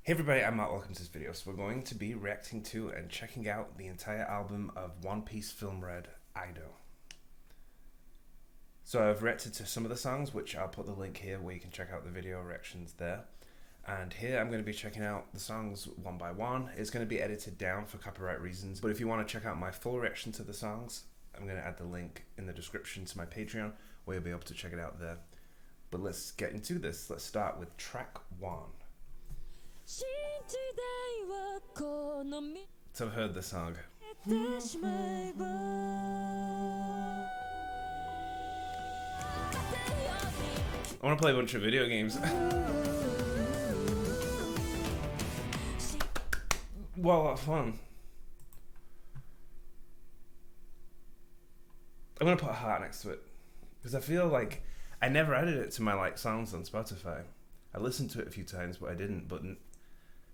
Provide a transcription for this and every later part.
Hey everybody, I'm Matt, welcome to this video. So we're going to be reacting to and checking out the entire album of One Piece Film Red, Ido. So I've reacted to some of the songs, which I'll put the link here where you can check out the video reactions there. And here I'm going to be checking out the songs one by one. It's going to be edited down for copyright reasons, but if you want to check out my full reaction to the songs, I'm going to add the link in the description to my Patreon where you'll be able to check it out there. But let's get into this. Let's start with track 1. So I've heard the song. I want to play a bunch of video games. Well, that's fun. I'm gonna put a heart next to it because I feel like I never added it to my songs on Spotify. I listened to it a few times, but I didn't. But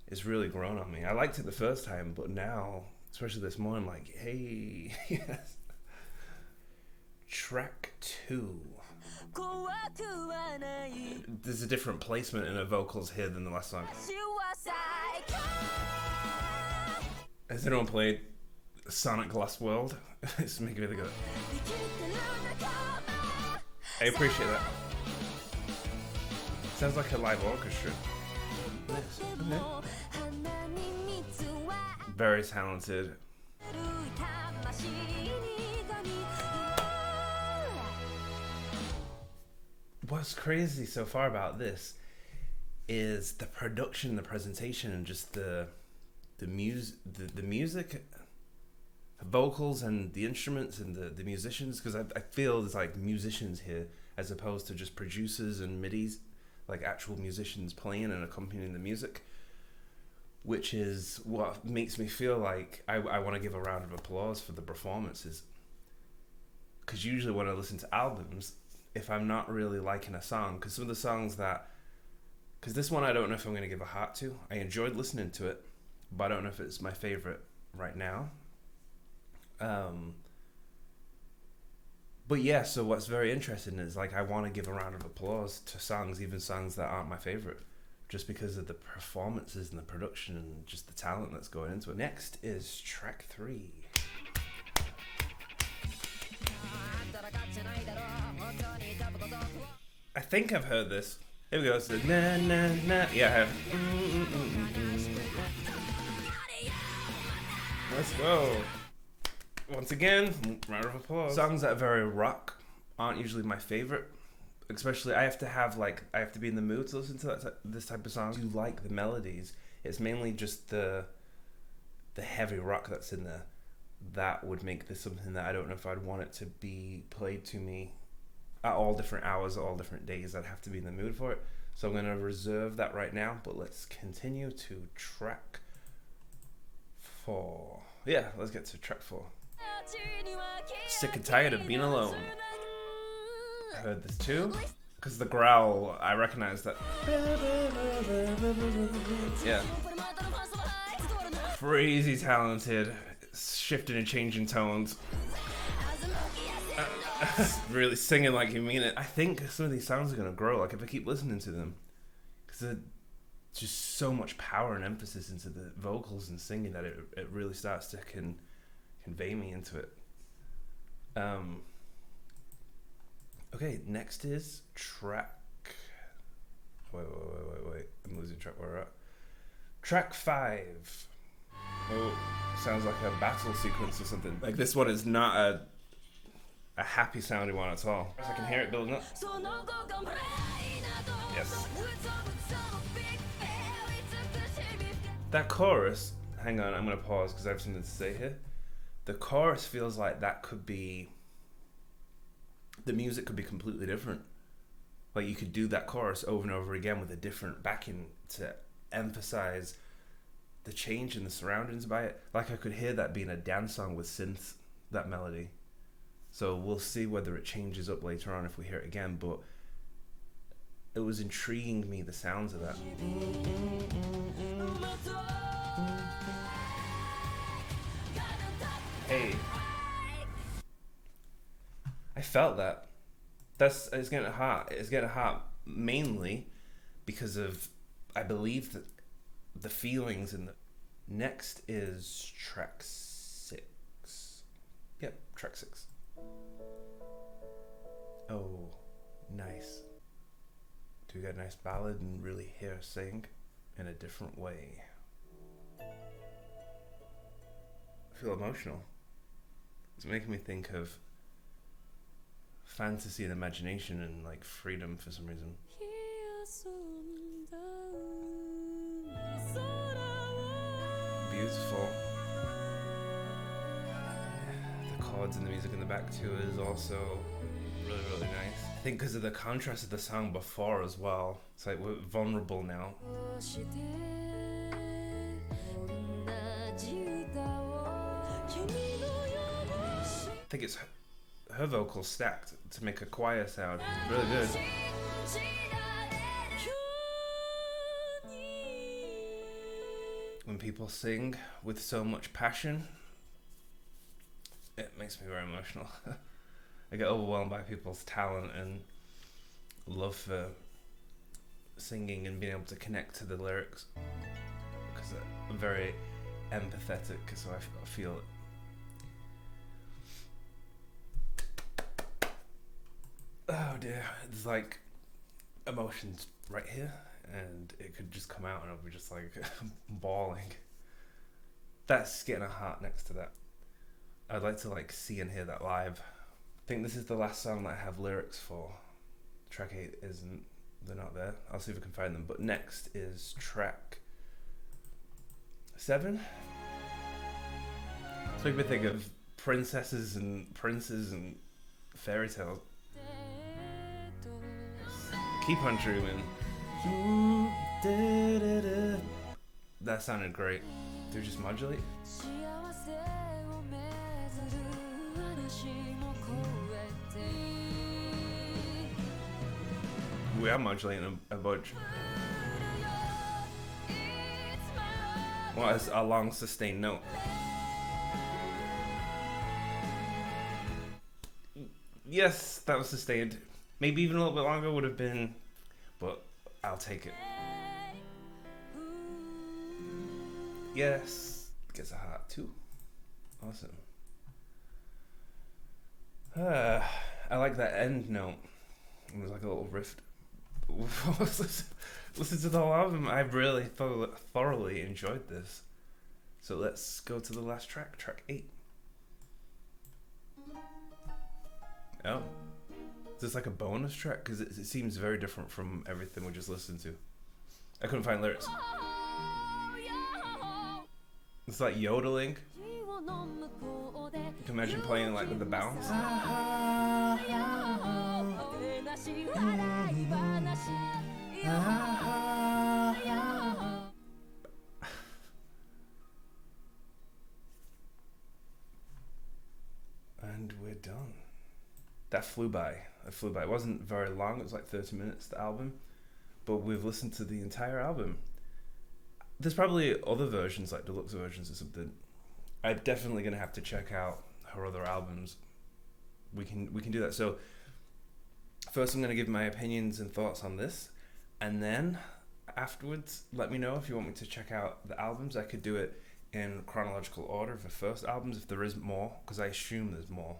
it's really grown on me. I liked it the first time, but now, especially this morning, I'm like, hey, yes. Track 2. There's a different placement in the vocals here than the last song. Has anyone played Sonic Lost World? It's making me good. I appreciate that. Sounds like a live orchestra. Nice. Okay. Very talented. What's crazy so far about this is the production, the presentation, and just the music, vocals, and the instruments and the musicians. Because I feel there's like musicians here as opposed to just producers and midis, like actual musicians playing and accompanying the music, which is what makes me feel like I want to give a round of applause for the performances. Because usually when I listen to albums, if I'm not really liking a song, because some of the songs because this one I don't know if I'm going to give a heart to. I enjoyed listening to it, but I don't know if it's my favorite right now. But yeah, so what's very interesting is like I want to give a round of applause to songs, even songs that aren't my favorite, just because of the performances and the production and just the talent that's going into it. Next is track 3. I think I've heard this. Here we go. So, na, na, na. Yeah, I have. Let's go. Once again, round of applause. Songs that are very rock aren't usually my favorite. Especially, I have to be in the mood to listen to this type of song. I do like the melodies. It's mainly just the heavy rock that's in there that would make this something that I don't know if I'd want it to be played to me at all different hours, all different days. I'd have to be in the mood for it. So I'm going to reserve that right now, but let's continue to track 4. Yeah, let's get to track 4. Sick and tired of being alone. I heard this too, because the growl, I recognize that. Yeah. Crazy talented, shifting and changing tones. Really singing like you mean it. I think some of these songs are going to grow, like if I keep listening to them, because there's just so much power and emphasis into the vocals and singing that it really starts to convey me into it. Okay, next is track. Wait. I'm losing track where we're at. Track 5. Oh, sounds like a battle sequence or something. Like this one is not a happy sounding one at all. I can hear it building up. Yes. That chorus, hang on, I'm going to pause because I have something to say here. The chorus feels like that could be, the music could be completely different. Like you could do that chorus over and over again with a different backing to emphasize the change in the surroundings by it. Like I could hear that being a dance song with synth, that melody. So we'll see whether it changes up later on if we hear it again, but it was intriguing me, the sounds of that. Hey. I felt that. It's getting hot. It's getting hot mainly because of, I believe that the feelings in the. Next is track 6. Yep, track 6. Oh, nice. Do we get a nice ballad and really hear her sing in a different way? I feel emotional. It's making me think of fantasy and imagination and like freedom for some reason. Beautiful. The chords and the music in the back too is also really, really nice. I think because of the contrast of the song before as well. It's like we're vulnerable now. I think it's her vocals stacked to make a choir sound. Really good. When people sing with so much passion, it makes me very emotional. I get overwhelmed by people's talent and love for singing and being able to connect to the lyrics, because I'm very empathetic, so I feel it. Oh dear, there's like emotions right here, and it could just come out and I'll be just like bawling. That's getting a heart next to that. I'd like to like see and hear that live. I think this is the last song that I have lyrics for. Track 8 isn't, they're not there. I'll see if I can find them. But next is track 7. It's making me think of princesses and princes and fairy tales. Keep on dreaming. That sounded great. Do we just modulate? We are modulating a bunch. Well, it's a long sustained note. Yes, that was sustained. Maybe even a little bit longer would have been, but I'll take it. Yes, gets a heart too. Awesome. I like that end note. It was like a little rift. Listen to the whole album. I really thoroughly enjoyed this. So let's go to the last track, track 8. Oh. Is this like a bonus track? Because it seems very different from everything we just listened to. I couldn't find lyrics. It's like yodeling. You can imagine playing like with the bounce. And we're done. That flew by. It wasn't very long. It was like 30 minutes, the album. But we've listened to the entire album. There's probably other versions, like deluxe versions or something. I'm definitely going to have to check out her other albums. We can do that. So first I'm going to give my opinions and thoughts on this. And then afterwards, let me know if you want me to check out the albums. I could do it in chronological order of the first albums if there is more, because I assume there's more.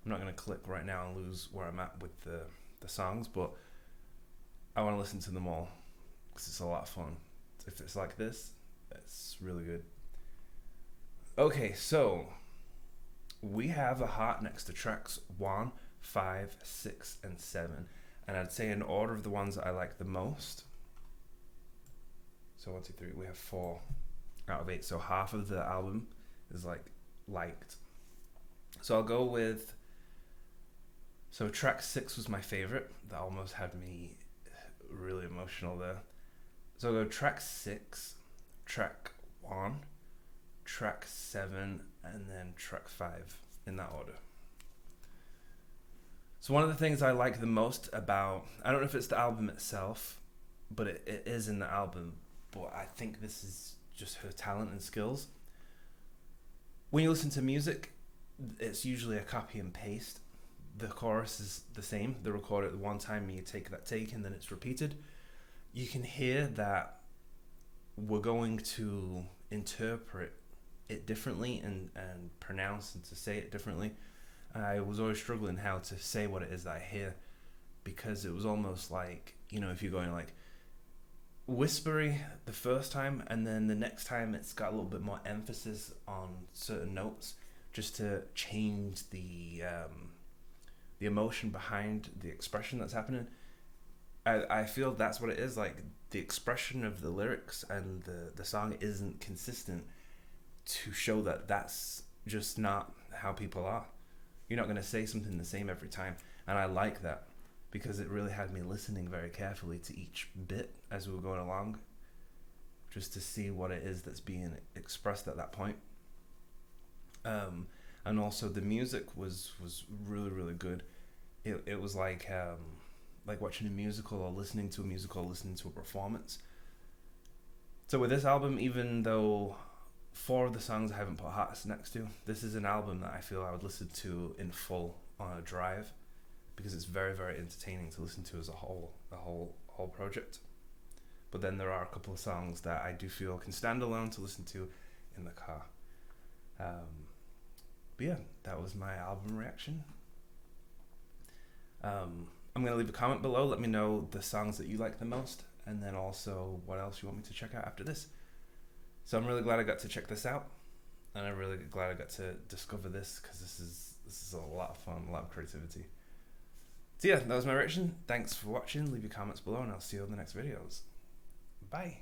I'm not going to click right now and lose where I'm at with the songs, but I want to listen to them all because it's a lot of fun. If it's like this, it's really good. Okay, so we have a heart next to tracks 1, 5, 6, and 7. And I'd say in order of the ones that I like the most. So 1, 2, 3, we have 4 out of 8. So half of the album is like liked. So I'll go with, so track 6 was my favorite. That almost had me really emotional there. So I'll go track 6, track 1, track 7, and then track 5 in that order. So one of the things I like the most about, I don't know if it's the album itself, but it is in the album, but I think this is just her talent and skills. When you listen to music, it's usually a copy and paste. The chorus is the same. They record it one time and you take that take and then it's repeated. You can hear that were going to interpret it differently and pronounce and to say it differently. I was always struggling how to say what it is that I hear, because it was almost like, you know, if you're going like whispery the first time and then the next time it's got a little bit more emphasis on certain notes just to change the emotion behind the expression that's happening. I feel that's what it is. Like, the expression of the lyrics and the song isn't consistent to show that that's just not how people are. You're not going to say something the same every time. And I like that, because it really had me listening very carefully to each bit as we were going along, just to see what it is that's being expressed at that point. And also the music was really, really good. It was like watching a musical or listening to a musical or listening to a performance. So with this album, even though 4 of the songs I haven't put hearts next to, this is an album that I feel I would listen to in full on a drive, because it's very, very entertaining to listen to as a whole project. But then there are a couple of songs that I do feel can stand alone to listen to in the car. But yeah, that was my album reaction. I'm going to leave a comment below. Let me know the songs that you like the most, and then also what else you want me to check out after this. So I'm really glad I got to check this out, and I'm really glad I got to discover this, because this is a lot of fun, a lot of creativity. So yeah, that was my reaction. Thanks for watching. Leave your comments below, and I'll see you on the next videos. Bye.